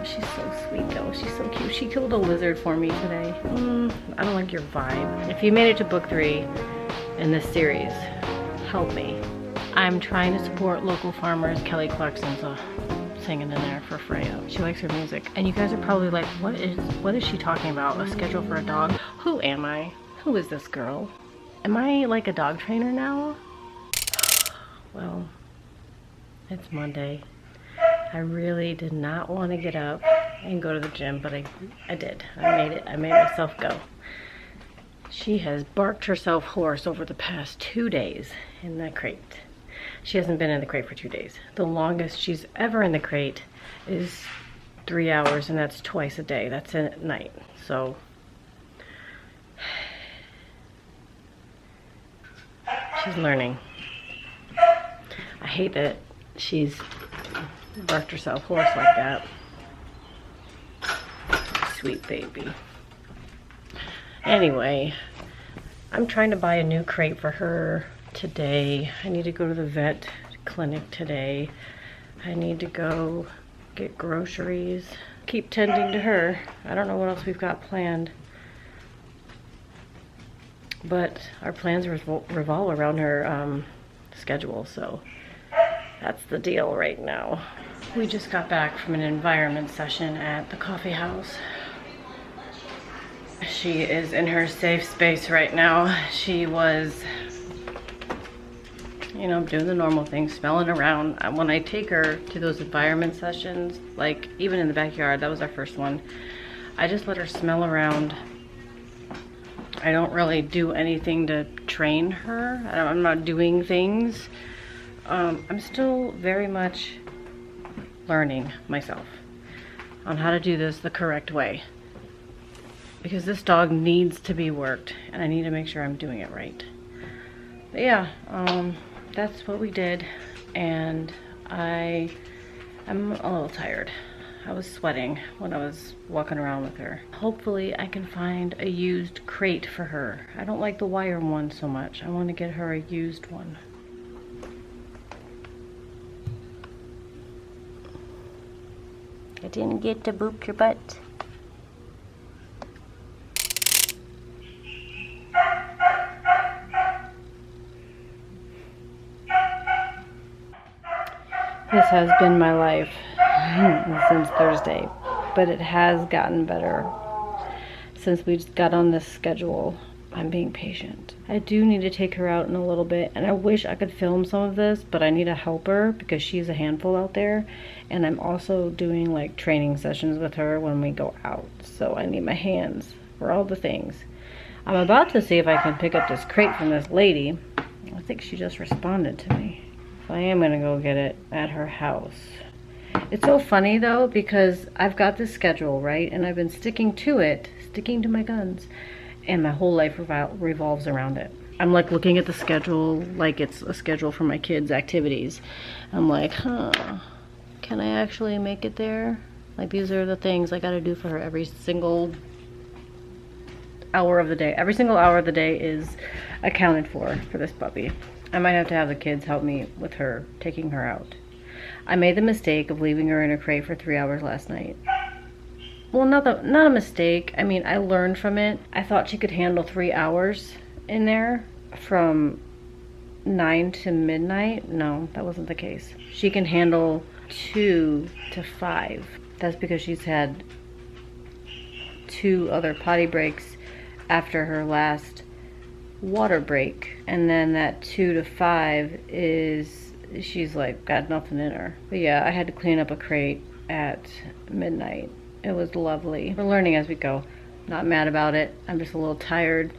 She's so sweet though. She's so cute. She killed a lizard for me today. I don't like your vibe. If you made it to book 3 in this series, help me. I'm trying to support local farmers. Kelly Clarkson's singing in there for Freya. She likes her music. And you guys are probably like, what is she talking about? A schedule for a dog? Who am I? Who is this girl? Am I like a dog trainer now? Well, it's Monday. I really did not want to get up and go to the gym, but I did. I made it. I made myself go. She has barked herself hoarse over the past 2 days in the crate. She hasn't been in the crate for 2 days. The longest she's ever in the crate is 3 hours, and that's twice a day. That's at night. So she's learning. I hate that she's barked herself hoarse like that. Sweet baby. Anyway, I'm trying to buy a new crate for her today. I need to go to the vet clinic today. I need to go get groceries. Keep tending to her. I don't know what else we've got planned. But our plans revolve around her schedule, so that's the deal right now. We just got back from an environment session at the coffee house. She is in her safe space right now. She was, you know, doing the normal thing, smelling around. When I take her to those environment sessions, like even in the backyard, that was our first one, I just let her smell around. I don't really do anything to train her. I'm not doing things. I'm still very much learning myself on how to do this the correct way, because this dog needs to be worked and I need to make sure I'm doing it right. But yeah, that's what we did, and I'm a little tired. I was sweating when I was walking around with her. Hopefully I can find a used crate for her. I don't like the wire one so much. I want to get her a used one. I didn't get to boop your butt. This has been my life since Thursday, but it has gotten better since we just got on this schedule. I'm being patient. I do need to take her out in a little bit, and I wish I could film some of this, but I need a helper because she's a handful out there, and I'm also doing like training sessions with her when we go out, so I need my hands for all the things. I'm about to see if I can pick up this crate from this lady. I think she just responded to me. So I am gonna go get it at her house. It's so funny though, because I've got this schedule, right? And I've been sticking to it, sticking to my guns, and my whole life revolves around it. I'm like looking at the schedule like it's a schedule for my kids' activities. I'm like, can I actually make it there? Like, these are the things I gotta do for her every single hour of the day. Every single hour of the day is accounted for this puppy. I might have to have the kids help me with her, taking her out. I made the mistake of leaving her in a crate for 3 hours last night. Well, not a mistake. I mean, I learned from it. I thought she could handle 3 hours in there from 9 to midnight. No, that wasn't the case. She can handle 2 to 5. That's because she's had 2 other potty breaks after her last water break. And then that 2 to 5 is, she's like got nothing in her. But yeah, I had to clean up a crate at midnight. It was lovely. We're learning as we go. Not mad about it. I'm just a little tired.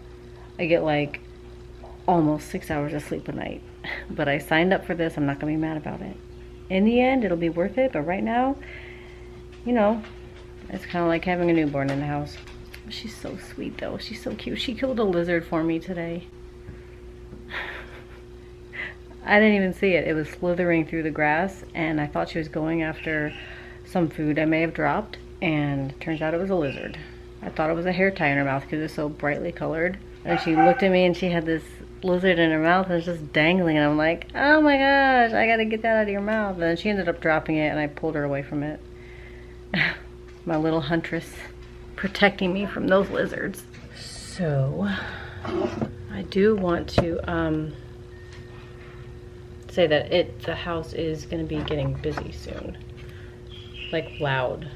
I get like almost 6 hours of sleep a night. But I signed up for this. I'm not gonna be mad about it. In the end, it'll be worth it. But right now, you know, it's kind of like having a newborn in the house. She's so sweet though. She's so cute. She killed a lizard for me today. I didn't even see it. It was slithering through the grass, and I thought she was going after some food I may have dropped, and turns out it was a lizard. I thought it was a hair tie in her mouth because it's so brightly colored. And she looked at me and she had this lizard in her mouth and it was just dangling, and I'm like, oh my gosh, I gotta get that out of your mouth. And then she ended up dropping it and I pulled her away from it. my little huntress protecting me from those lizards. So I do want to say that the house is going to be getting busy soon, like loud.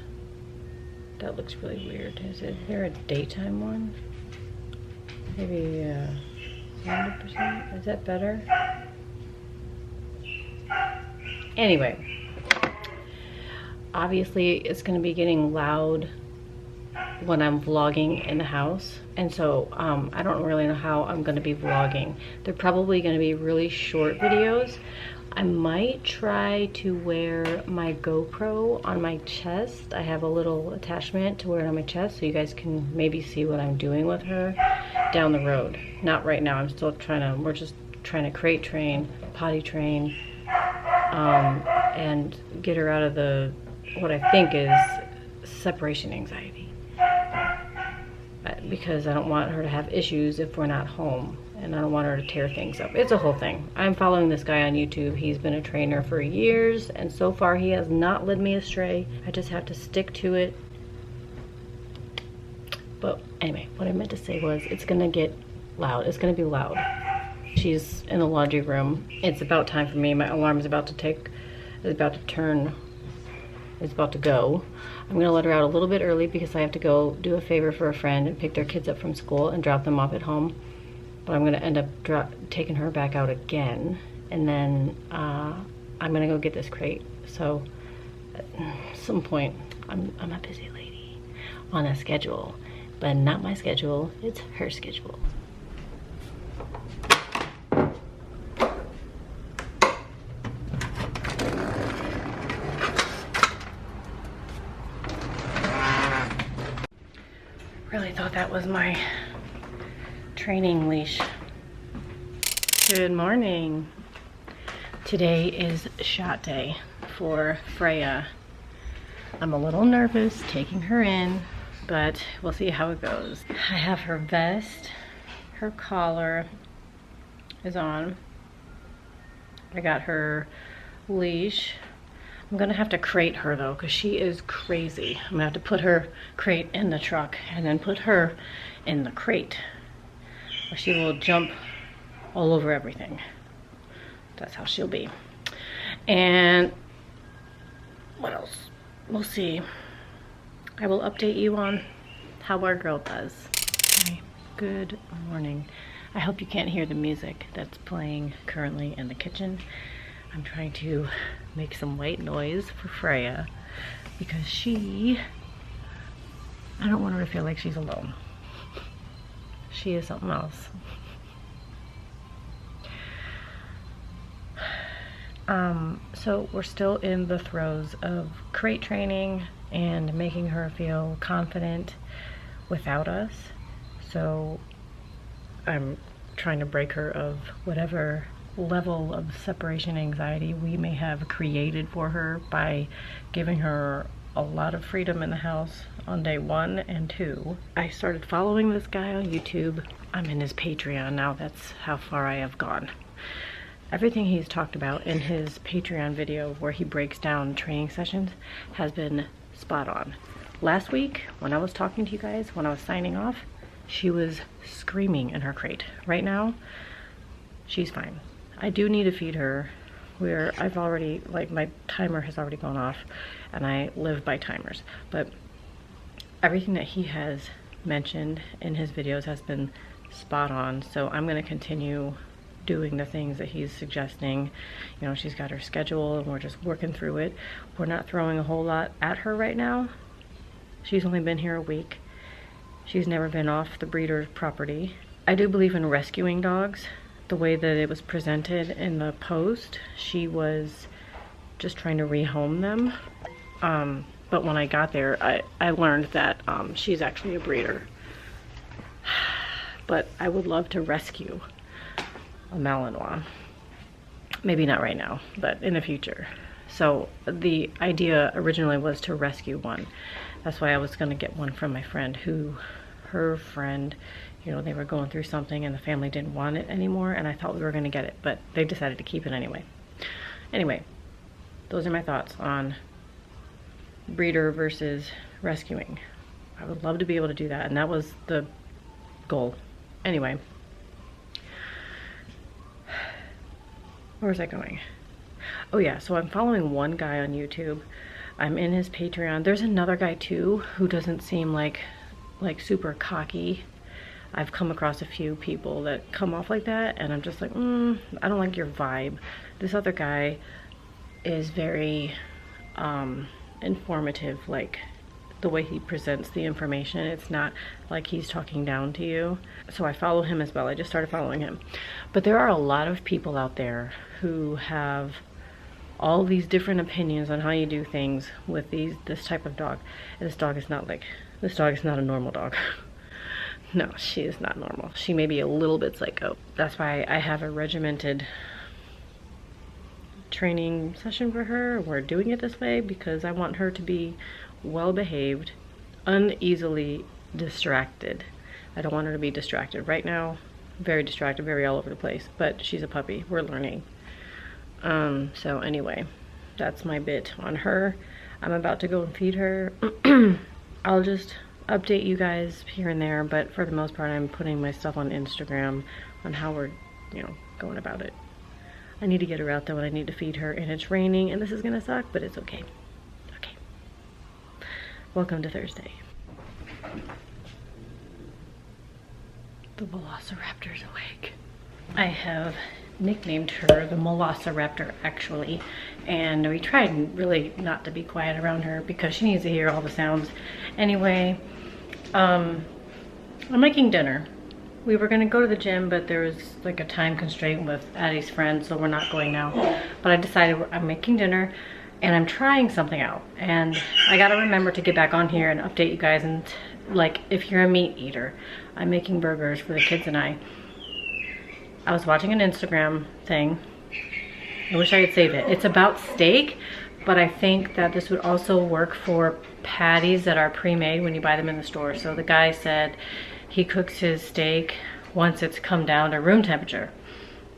That looks really weird. Is there a daytime one? Maybe 100%. Is that better? Anyway, obviously it's going to be getting loud when I'm vlogging in the house, and so I don't really know how I'm going to be vlogging. They're probably going to be really short videos. I might try to wear my GoPro on my chest. I have a little attachment to wear it on my chest so you guys can maybe see what I'm doing with her down the road. Not right now. I'm still we're just trying to crate train, potty train, and get her out of what I think is separation anxiety. Because I don't want her to have issues if we're not home, and I don't want her to tear things up. It's a whole thing. I'm following this guy on YouTube. He's been a trainer for years, and so far he has not led me astray. I just have to stick to it. But anyway, what I meant to say was it's gonna get loud. It's gonna be loud. She's in the laundry room. It's about time for me. My alarm is about to go. I'm gonna let her out a little bit early because I have to go do a favor for a friend and pick their kids up from school and drop them off at home. But I'm gonna end up taking her back out again, and then I'm gonna go get this crate. So at some point, I'm a busy lady on a schedule, but not my schedule, it's her schedule. Really thought that was my training leash. Good morning. Today is shot day for Freya. I'm a little nervous taking her in, but we'll see how it goes. I have her vest, her collar is on. I got her leash. I'm gonna have to crate her though, because she is crazy. I'm gonna have to put her crate in the truck and then put her in the crate, or she will jump all over everything. That's how she'll be. And what else? We'll see. I will update you on how our girl does. Okay. Good morning. I hope you can't hear the music that's playing currently in the kitchen. I'm trying to make some white noise for Freya because I don't want her to feel like she's alone. She is something else. So we're still in the throes of crate training and making her feel confident without us. So I'm trying to break her of whatever level of separation anxiety we may have created for her by giving her a lot of freedom in the house on day 1 and 2. I started following this guy on YouTube. I'm in his Patreon now. That's how far I have gone. Everything he's talked about in his Patreon video where he breaks down training sessions has been spot on. Last week when I was talking to you guys, when I was signing off, she was screaming in her crate. Right now, she's fine. I do need to feed her. I've already, like, my timer has already gone off and I live by timers, but everything that he has mentioned in his videos has been spot on. So I'm going to continue doing the things that he's suggesting. You know, she's got her schedule and we're just working through it. We're not throwing a whole lot at her right now. She's only been here a week. She's never been off the breeder's property. I do believe in rescuing dogs. The way that it was presented in the post, she was just trying to rehome them. But when I got there, I learned that she's actually a breeder. But I would love to rescue a Malinois. Maybe not right now, but in the future. So the idea originally was to rescue one. That's why I was going to get one from my friend her friend, you know, they were going through something and the family didn't want it anymore, and I thought we were going to get it, but they decided to keep it anyway. Anyway, those are my thoughts on breeder versus rescuing. I would love to be able to do that, and that was the goal. Anyway, where was I going? Oh yeah, so I'm following one guy on YouTube. I'm in his Patreon. There's another guy too who doesn't seem like super cocky. I've come across a few people that come off like that, and I'm just like, I don't like your vibe. This other guy is very informative, like the way he presents the information. It's not like he's talking down to you. So I follow him as well. I just started following him. But there are a lot of people out there who have all these different opinions on how you do things with this type of dog. And this dog is not a normal dog. No, she is not normal. She may be a little bit psycho. That's why I have a regimented training session for her. We're doing it this way because I want her to be well behaved, uneasily distracted. I don't want her to be distracted. Right now, very distracted, very all over the place, but she's a puppy. We're learning. So anyway, that's my bit on her. I'm about to go and feed her. I'll just update you guys here and there, but for the most part, I'm putting my stuff on Instagram on how we're, going about it. I need to get her out though, and I need to feed her, and it's raining, and this is gonna suck, but it's okay. Okay. Welcome to Thursday. The Velociraptor's awake. I have nicknamed her the Velociraptor, actually, and we tried really not to be quiet around her because she needs to hear all the sounds. Anyway, I'm making dinner. We were gonna go to the gym, but there was like a time constraint with Addie's friend, so we're not going now. But I decided I'm making dinner and I'm trying something out. And I gotta remember to get back on here and update you guys. And like, if you're a meat eater, I'm making burgers for the kids and I was watching an Instagram thing. I wish I could save it. It's about steak, but I think that this would also work for patties that are pre-made when you buy them in the store. So the guy said he cooks his steak once it's come down to room temperature.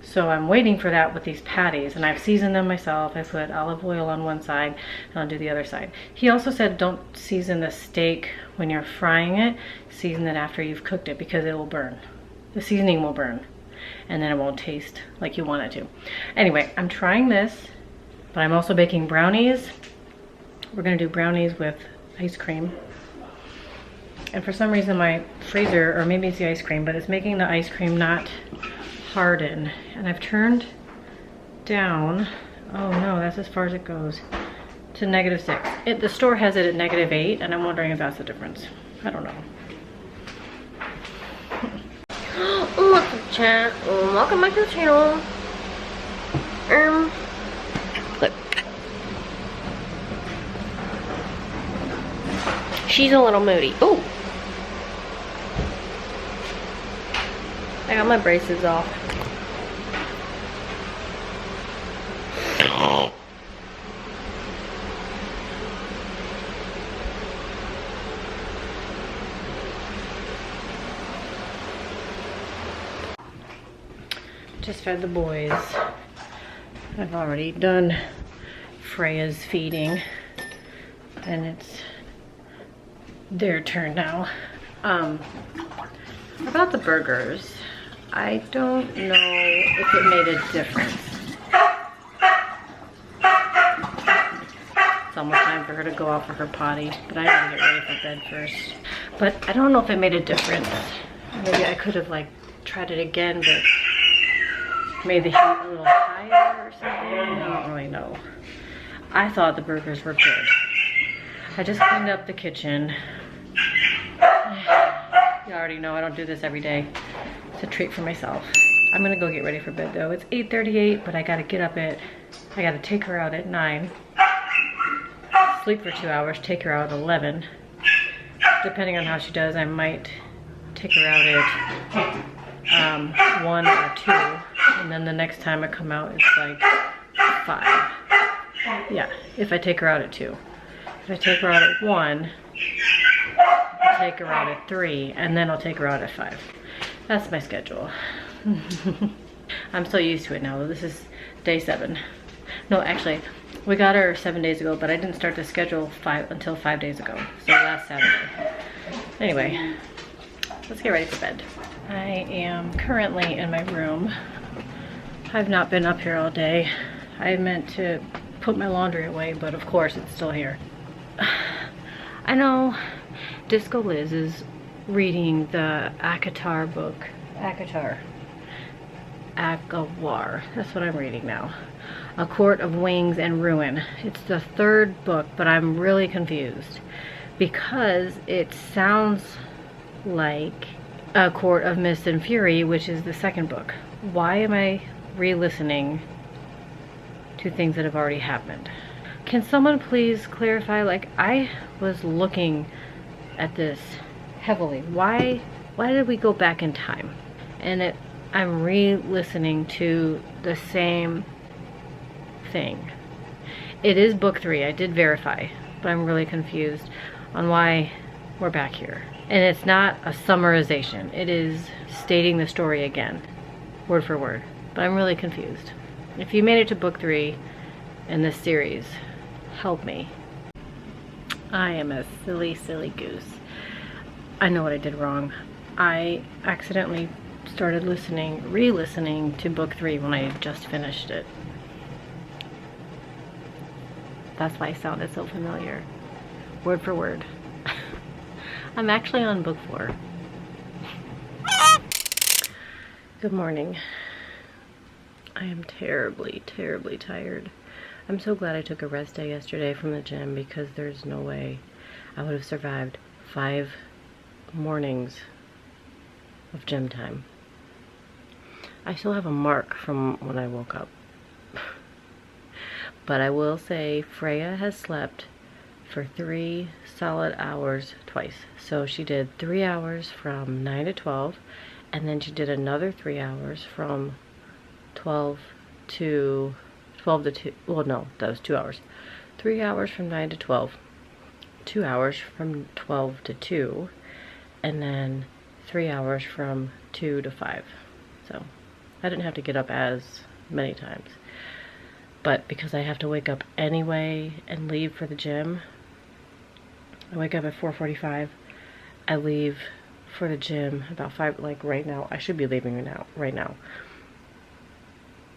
So I'm waiting for that with these patties, and I've seasoned them myself. I put olive oil on one side and I'll do the other side. He also said don't season the steak when you're frying it, season it after you've cooked it because it will burn. The seasoning will burn and then it won't taste like you want it to. Anyway, I'm trying this, but I'm also baking brownies. We're gonna do brownies with ice cream. And for some reason my freezer, or maybe it's the ice cream, but it's making the ice cream not harden. And I've turned down, oh no, that's as far as it goes, to -6. The store has it at -8, and I'm wondering if that's the difference. I don't know. What's up, chat? Welcome back to the channel. Look. She's a little moody. Oh! I got my braces off. Just fed the boys. I've already done Freya's feeding, and it's their turn now. About the burgers, I don't know if it made a difference. It's almost time for her to go out for her potty, but I gotta get ready for bed first. But I don't know if it made a difference. Maybe I could have like tried it again, but made the heat a little higher or something. I don't really know. I thought the burgers were good. I just cleaned up the kitchen. You already know I don't do this every day. It's a treat for myself. I'm gonna go get ready for bed though. It's 8:38, but I gotta get up I gotta take her out at 9. Sleep for 2 hours, take her out at 11. Depending on how she does, I might take her out at 1 or 2. And then the next time I come out, it's like 5. Yeah, if I take her out at 2. If I take her out at 1, I'll take her out at 3, and then I'll take her out at 5. That's my schedule. I'm so used to it now. This is day 7. No, actually, We got her 7 days ago, but I didn't start the schedule until 5 days ago. So last Saturday. Anyway, let's get ready for bed. I am currently in my room. I've not been up here all day. I meant to put my laundry away, but of course it's still here. I know Disco Liz is reading the Akatar book. Akawar. That's what I'm reading now. A Court of Wings and Ruin. It's the third book, but I'm really confused because it sounds like A Court of Mist and Fury, which is the second book. Why am I re-listening to things that have already happened? Can someone please clarify? Like, I was looking at this heavily. Why did we go back in time? And I'm re-listening to the same thing. It is book 3. I did verify, but I'm really confused on why we're back here. And it's not a summarization. It is stating the story again, word for word. But I'm really confused. If you made it to book 3 in this series, help me. I am a silly, silly goose. I know what I did wrong. I accidentally started re-listening to book 3 when I just finished it. That's why it sounded so familiar. Word for word. I'm actually on book 4. Good morning. I am terribly, terribly tired. I'm so glad I took a rest day yesterday from the gym because there's no way I would have survived 5 mornings of gym time. I still have a mark from when I woke up. But I will say Freya has slept for 3 solid hours twice. So she did 3 hours from 9 to 12, and then she did another 3 hours from 12 to 2. Well, no, that was 2 hours. 3 hours from 9 to 12, 2 hours from 12 to 2, and then 3 hours from 2 to 5. So I didn't have to get up as many times. But because I have to wake up anyway and leave for the gym, I wake up at 4:45. I leave for the gym about 5, like right now. I should be leaving right now.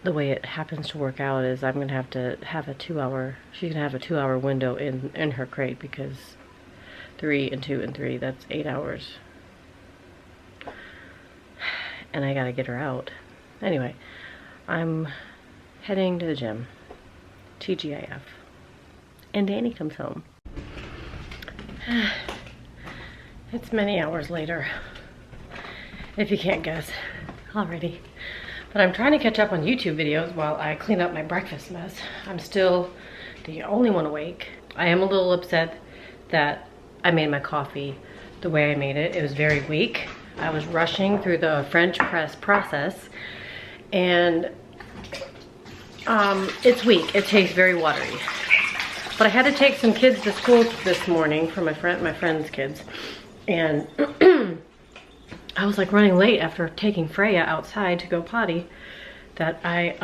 The way it happens to work out is I'm going to have a 2-hour, she's going to have a 2-hour window in her crate because 3 and 2 and 3, that's 8 hours. And I got to get her out. Anyway, I'm heading to the gym. TGIF. And Danny comes home. It's many hours later, if you can't guess already. But I'm trying to catch up on YouTube videos while I clean up my breakfast mess. I'm still the only one awake. I am a little upset that I made my coffee the way I made it. It was very weak. I was rushing through the French press process, and it's weak. It tastes very watery. But I had to take some kids to school this morning for my friend's kids, and I was like running late after taking Freya outside to go potty that I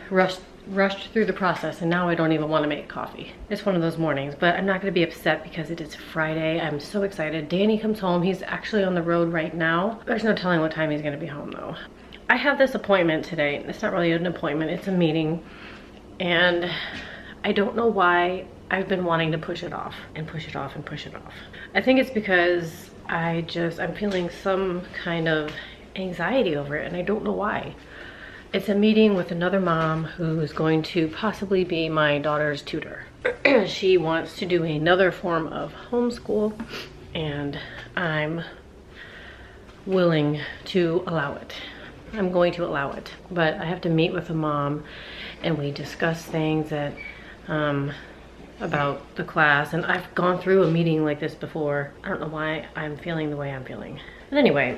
rushed through the process, and now I don't even want to make coffee. It's one of those mornings, but I'm not going to be upset because it is Friday. I'm so excited. Danny comes home. He's actually on the road right now. There's no telling what time he's going to be home though. I have this appointment today. It's not really an appointment, it's a meeting, and I don't know why I've been wanting to push it off and push it off and push it off. I think it's because I'm feeling some kind of anxiety over it, and I don't know why. It's a meeting with another mom who is going to possibly be my daughter's tutor. She wants to do another form of homeschool, and I'm willing to allow it. I'm going to allow it, but I have to meet with the mom, and we discuss things that about the class, and I've gone through a meeting like this before. I don't know why I'm feeling the way I'm feeling. But anyway,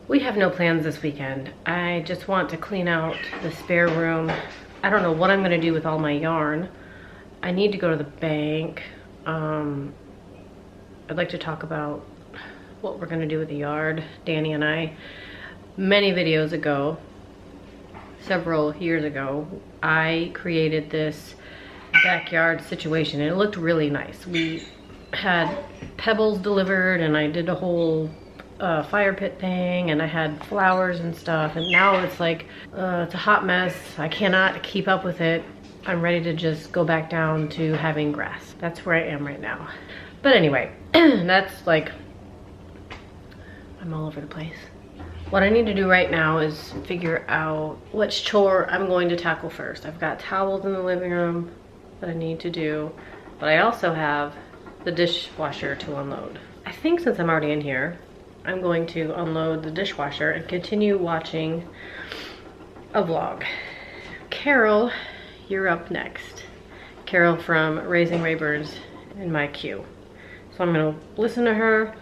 we have no plans this weekend. I just want to clean out the spare room. I don't know what I'm gonna do with all my yarn. I need to go to the bank. I'd like to talk about what we're gonna do with the yard, Danny and I. Many videos ago, several years ago, I created this backyard situation and it looked really nice. We had pebbles delivered and I did a whole fire pit thing and I had flowers and stuff, and now it's like it's a hot mess. I cannot keep up with it. I'm ready to just go back down to having grass. That's where I am right now. But anyway, that's like, I'm all over the place. What I need to do right now is figure out which chore I'm going to tackle first. I've got towels in the living room that I need to do, but I also have the dishwasher to unload. I think since I'm already in here, I'm going to unload the dishwasher and continue watching a vlog. Carol, you're up next. Carol from Raising Raybirds in my queue. So I'm gonna listen to her.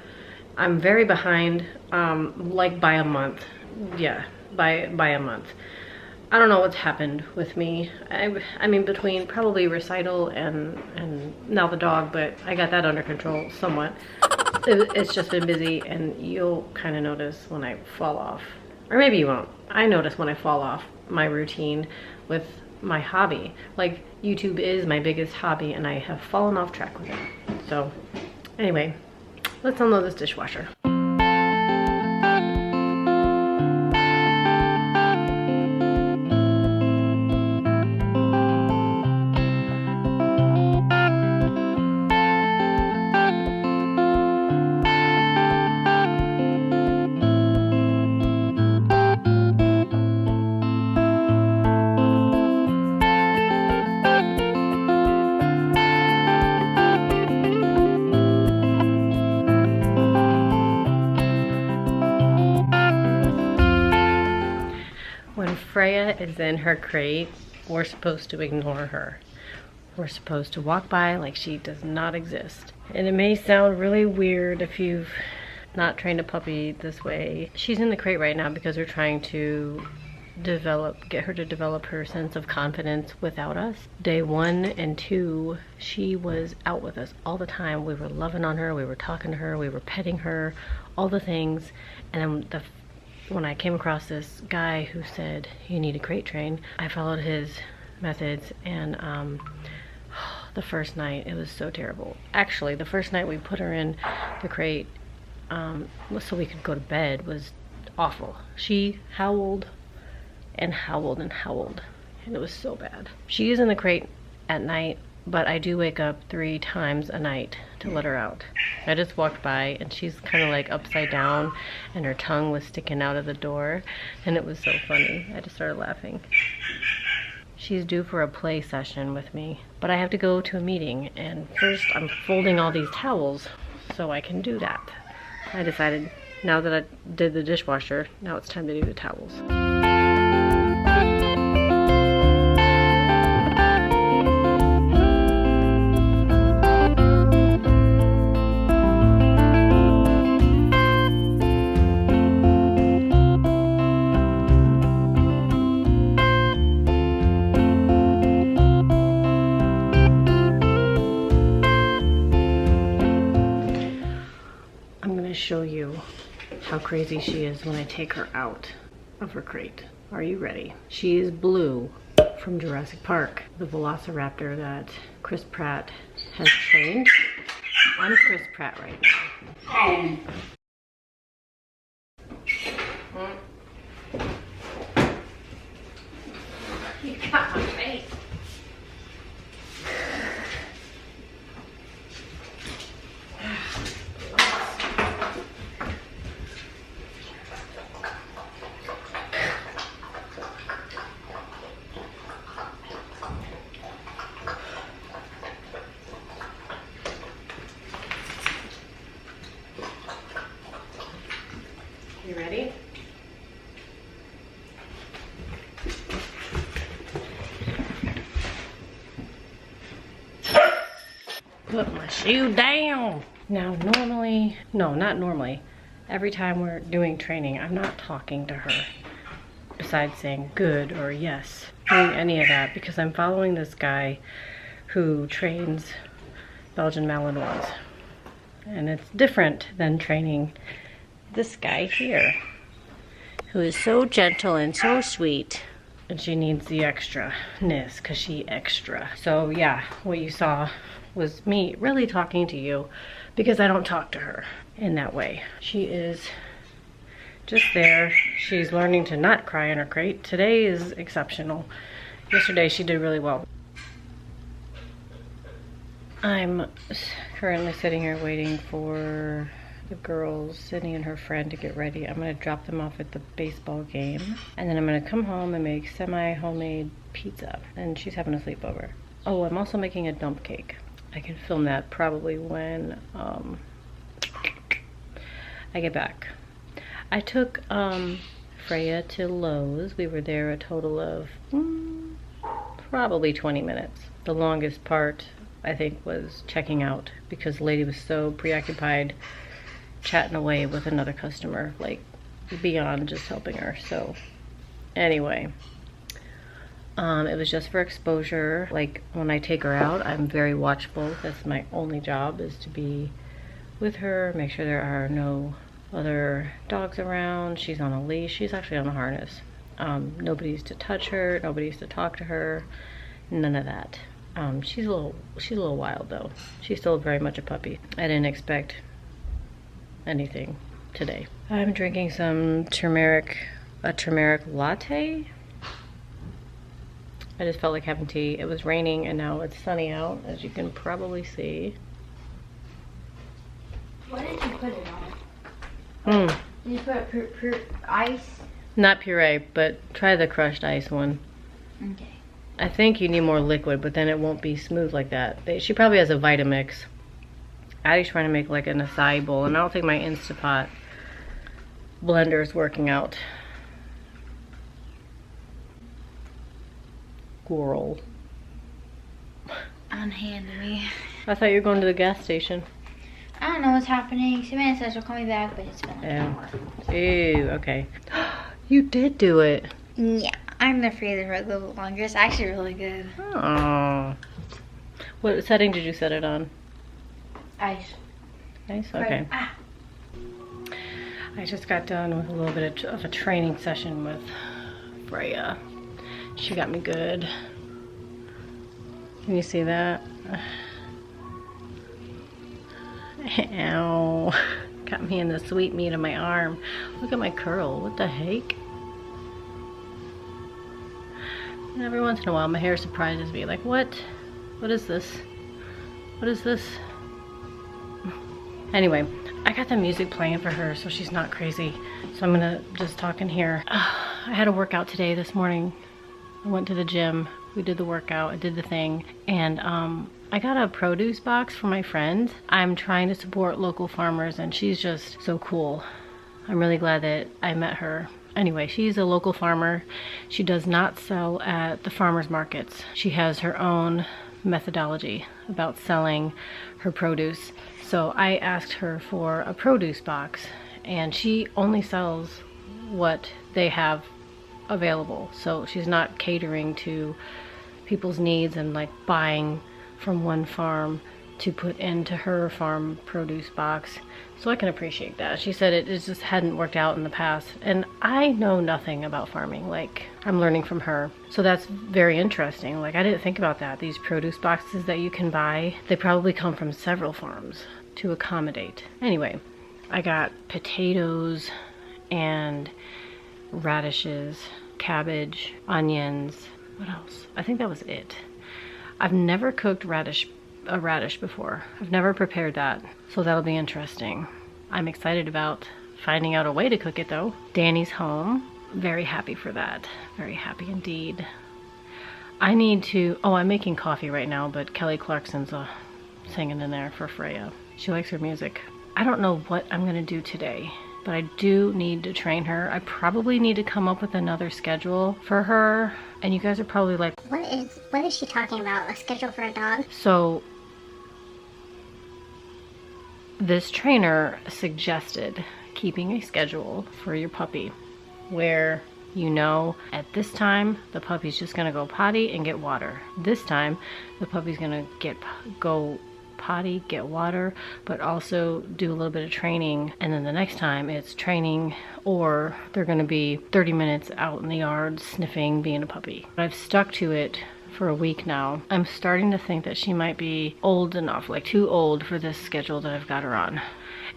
I'm very behind, like by a month. Yeah, by a month. I don't know what's happened with me. I mean, between probably recital and now the dog, but I got that under control somewhat. It's just been busy, and you'll kind of notice when I fall off. Or maybe you won't. I notice when I fall off my routine with my hobby. Like, YouTube is my biggest hobby, and I have fallen off track with it. So, anyway, let's unload this dishwasher. When Freya is in her crate, we're supposed to ignore her. We're supposed to walk by like she does not exist. And it may sound really weird if you've not trained a puppy this way. She's in the crate right now because we're trying to get her to develop her sense of confidence without us. Day 1 and 2, she was out with us all the time. We were loving on her, we were talking to her, we were petting her, all the things. And then when I came across this guy who said, you need a crate train, I followed his methods, and the first night, it was so terrible. Actually, the first night we put her in the crate so we could go to bed was awful. She howled and howled and howled, and it was so bad. She is in the crate at night, but I do wake up 3 times a night to let her out. I just walked by and she's kind of like upside down and her tongue was sticking out of the door, and it was so funny. I just started laughing. She's due for a play session with me, but I have to go to a meeting, and first I'm folding all these towels so I can do that. I decided now that I did the dishwasher, now it's time to do the towels. Show you how crazy she is when I take her out of her crate. Are you ready? She is Blue from Jurassic Park, the velociraptor that Chris Pratt has trained. I'm Chris Pratt right now. You got my face. You ready? Put my shoe down. Now normally, no, not normally. Every time we're doing training, I'm not talking to her. Besides saying good or yes, doing any of that, because I'm following this guy who trains Belgian Malinois. And it's different than training this guy here, who is so gentle and so sweet. and she needs the extra-ness because she extra. So yeah, what you saw was me really talking to you because I don't talk to her in that way. She is just there. She's learning to not cry in her crate. Today is exceptional. Yesterday she did really well. I'm currently sitting here waiting for the girls, Sydney and her friend, to get ready. I'm gonna drop them off at the baseball game, and then I'm gonna come home and make semi-homemade pizza, and she's having a sleepover. Oh, I'm also making a dump cake. I can film that probably when I get back. I took Freya to Lowe's. We were there a total of probably 20 minutes. The longest part, I think, was checking out because the lady was so preoccupied chatting away with another customer, like beyond just helping her. So anyway, it was just for exposure. Like when I take her out, I'm very watchful. That's my only job, is to be with her, make sure there are no other dogs around. She's on a leash. She's actually on a harness. Nobody's to touch her, nobody's to talk to her, none of that. She's a little wild though. She's still very much a puppy. I didn't expect anything today. I'm drinking some a turmeric latte. I just felt like having tea. It was raining and now it's sunny out, as you can probably see. What did you put it on? Did you put ice? Not puree, but try the crushed ice one. Okay. I think you need more liquid, but then it won't be smooth like that. She probably has a Vitamix. Addie's trying to make like an acai bowl, and I don't think my Instapot blender is working out. Squirrel. Unhand me. I thought you were going to the gas station. I don't know what's happening. Savannah says she'll call me back, but it's been like an hour. Ew, okay. You did do it. Yeah, I'm gonna freeze it for a little bit longer. It's actually really good. Oh. What setting did you set it on? Ice. Nice, okay. Ah. I just got done with a little bit of a training session with Freya. She got me good. Can you see that? Ow. Got me in the sweet meat of my arm. Look at my curl. What the heck? And every once in a while my hair surprises me. Like, what? What is this? What is this? Anyway, I got the music playing for her so she's not crazy. So I'm gonna just talk in here. I had a workout today this morning. I went to the gym. We did the workout. I did the thing. And I got a produce box for my friend. I'm trying to support local farmers and she's just so cool. I'm really glad that I met her. Anyway, she's a local farmer. She does not sell at the farmers markets. She has her own methodology about selling her produce. So I asked her for a produce box and she only sells what they have available. So she's not catering to people's needs and like buying from one farm to put into her farm produce box. So I can appreciate that. She said it just hadn't worked out in the past. And I know nothing about farming. Like, I'm learning from her. So that's very interesting. Like, I didn't think about that. These produce boxes that you can buy, they probably come from several farms to accommodate. Anyway, I got potatoes and radishes, cabbage, onions. What else? I think that was it. I've never cooked a radish before. I've never prepared that, so that'll be interesting. I'm excited about finding out a way to cook it though. Danny's home. Very happy for that. Very happy indeed. I need to, I'm making coffee right now, but Kelly Clarkson's singing in there for Freya. She likes her music. I don't know what I'm gonna do today, but I do need to train her. I probably need to come up with another schedule for her. And you guys are probably like, what is she talking about? A schedule for a dog? So this trainer suggested keeping a schedule for your puppy where you know at this time the puppy's just gonna go potty and get water. This time the puppy's gonna go potty, get water, but also do a little bit of training. And then the next time it's training, or they're gonna be 30 minutes out in the yard sniffing, being a puppy. I've stuck to it for a week now. I'm starting to think that she might be old enough, like too old for this schedule that I've got her on.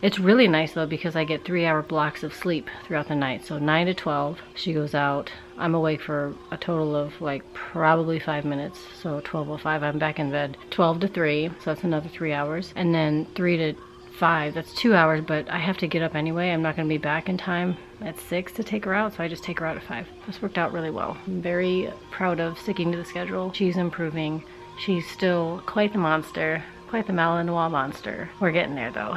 It's really nice though, because I get 3-hour blocks of sleep throughout the night. So 9 to 12, she goes out. I'm awake for a total of like probably 5 minutes. So 12:05, I'm back in bed. 12 to 3, so that's another 3 hours. And then 3 to 5, that's 2 hours, but I have to get up anyway. I'm not gonna be back in time at 6 to take her out, so I just take her out at 5. This worked out really well. I'm very proud of sticking to the schedule. She's improving. She's still quite the monster, quite the Malinois monster. We're getting there though.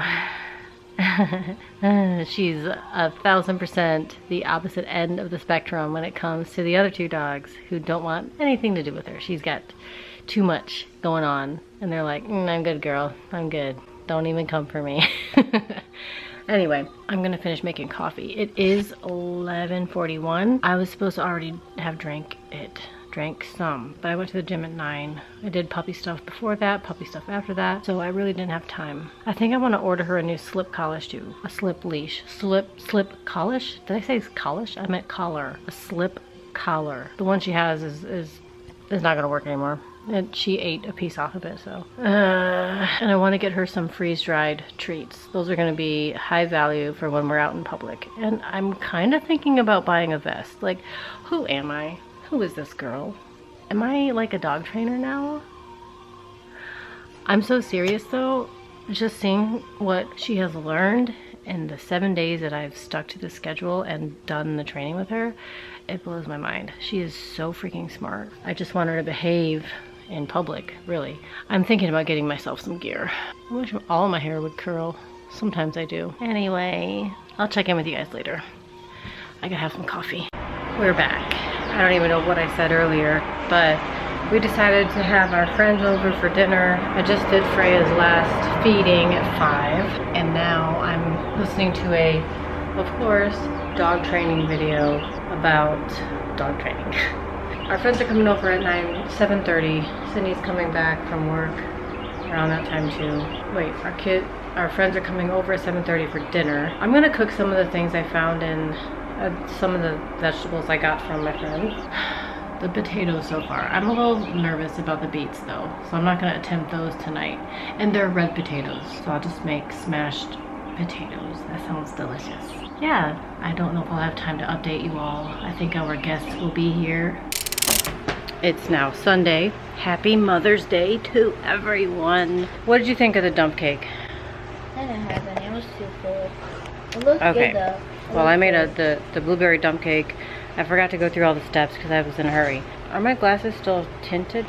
She's 1,000% the opposite end of the spectrum when it comes to the other 2 dogs who don't want anything to do with her. She's got too much going on, and they're like, I'm good, girl. I'm good. Don't even come for me. Anyway, I'm gonna finish making coffee. It is 11:41. I was supposed to already have drank some, but I went to the gym at 9. I did puppy stuff before that, puppy stuff after that, so I really didn't have time. I think I want to order her a new slip collar too. A slip leash. Slip collish? Did I say collish? I meant collar. A slip collar. The one she has is not gonna work anymore. And she ate a piece off of it, so. And I want to get her some freeze-dried treats. Those are going to be high value for when we're out in public. And I'm kind of thinking about buying a vest. Like, who am I? Who is this girl? Am I like a dog trainer now? I'm so serious though. Just seeing what she has learned in the 7 days that I've stuck to the schedule and done the training with her, it blows my mind. She is so freaking smart. I just want her to behave in public, really. I'm thinking about getting myself some gear. I wish all my hair would curl. Sometimes I do. Anyway, I'll check in with you guys later. I gotta have some coffee. We're back. I don't even know what I said earlier, but we decided to have our friends over for dinner. I just did Freya's last feeding at 5, and now I'm listening to a, of course, dog training video about dog training. Our friends are coming over at 7:30. Sydney's coming back from work around that time too. Wait, our friends are coming over at 7:30 for dinner. I'm gonna cook some of the things I found in some of the vegetables I got from my friends. The potatoes so far. I'm a little nervous about the beets though, so I'm not gonna attempt those tonight. And they're red potatoes, so I'll just make smashed potatoes. That sounds delicious. Yeah, I don't know if I'll have time to update you all. I think our guests will be here. It's now Sunday. Happy Mother's Day to everyone. What did you think of the dump cake? I didn't have any. It was too full. It looked Okay. good though. Well, I made the blueberry dump cake. I forgot to go through all the steps because I was in a hurry. Are my glasses still tinted?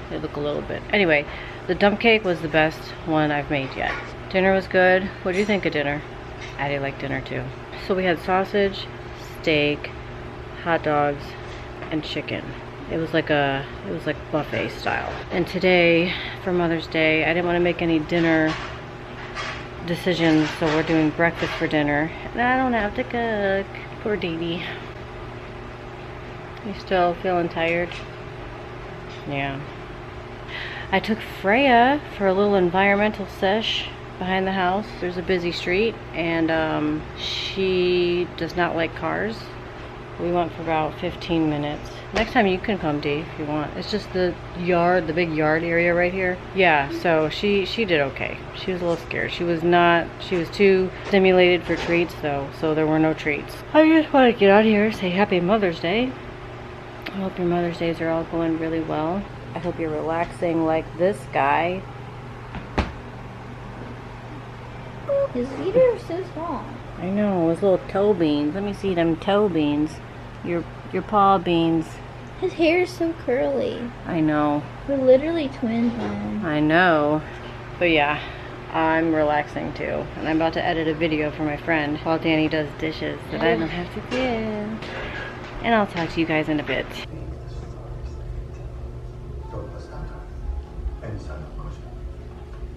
They look a little bit. Anyway, the dump cake was the best one I've made yet. Dinner was good. What do you think of dinner? Addie liked dinner too. So we had sausage, steak, hot dogs, and chicken. It was like buffet style. And today, for Mother's Day, I didn't want to make any dinner decisions, so we're doing breakfast for dinner. And I don't have to cook. Poor Dee Dee. You still feeling tired? Yeah. I took Freya for a little environmental sesh behind the house. There's a busy street, and she does not like cars. We went for about 15 minutes. Next time you can come, Dee, if you want. It's just the yard, the big yard area right here. Yeah, so she did okay. She was a little scared. She was too stimulated for treats though, so there were no treats. I just want to get out here and say Happy Mother's Day. I hope your Mother's Days are all going really well. I hope you're relaxing like this guy. His feet are so small. I know, his little toe beans. Let me see them toe beans. Your paw beans. His hair is so curly. I know. We're literally twins, man. I know. But yeah, I'm relaxing too. And I'm about to edit a video for my friend while Danny does dishes that I don't have to do. And I'll talk to you guys in a bit.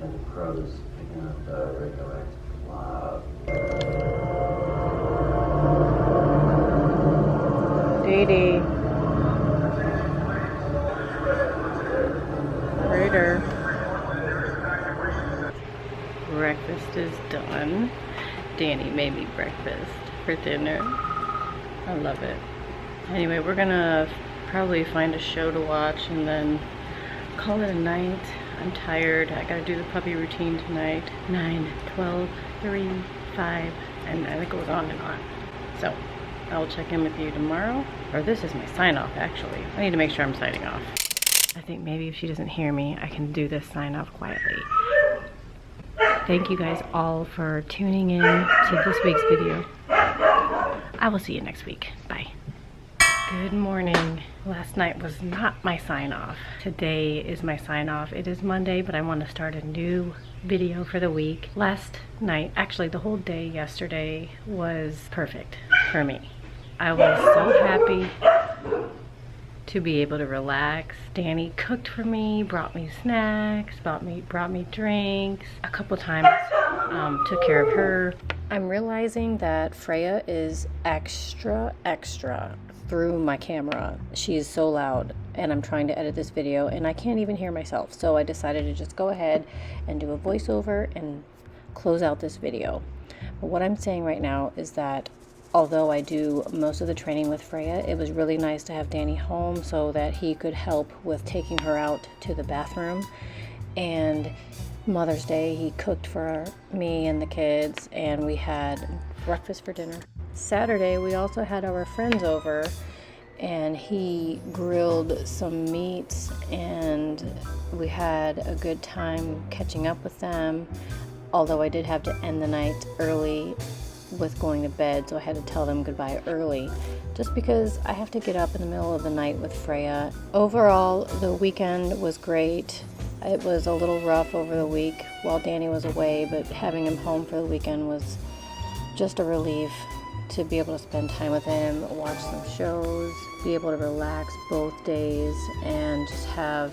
And the crows picking up the radioactive lava. Dee Dee. is done. Danny made me breakfast for dinner. I love it. Anyway, we're gonna probably find a show to watch and then call it a night. I'm tired. I gotta do the puppy routine tonight. 9, 12, 3, 5, and it goes on and on. So, I will check in with you tomorrow. Or this is my sign off, actually. I need to make sure I'm signing off. I think maybe if she doesn't hear me, I can do this sign off quietly. Thank you guys all for tuning in to this week's video. I will see you next week. Bye. Good morning. Last night was not my sign off. Today is my sign off. It is Monday, but I want to start a new video for the week. Last night, actually the whole day yesterday was perfect for me. I was so happy to be able to relax. Danny cooked for me, brought me snacks, brought me drinks. A couple times took care of her. I'm realizing that Freya is extra through my camera. She is so loud, and I'm trying to edit this video and I can't even hear myself. So I decided to just go ahead and do a voiceover and close out this video. But what I'm saying right now is that although I do most of the training with Freya, it was really nice to have Danny home so that he could help with taking her out to the bathroom. And Mother's Day, he cooked for me and the kids, and we had breakfast for dinner. Saturday, we also had our friends over, and he grilled some meats, and we had a good time catching up with them, although I did have to end the night early with going to bed, so I had to tell them goodbye early just because I have to get up in the middle of the night with Freya. Overall, the weekend was great. It was a little rough over the week while Danny was away, but having him home for the weekend was just a relief to be able to spend time with him, watch some shows, be able to relax both days, and just have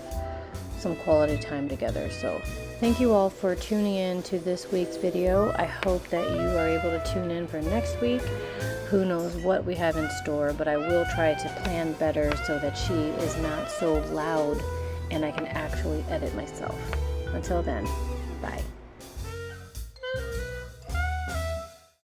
some quality time together. So thank you all for tuning in to this week's video. I hope that you are able to tune in for next week. Who knows what we have in store, but I will try to plan better so that she is not so loud and I can actually edit myself. Until then, bye.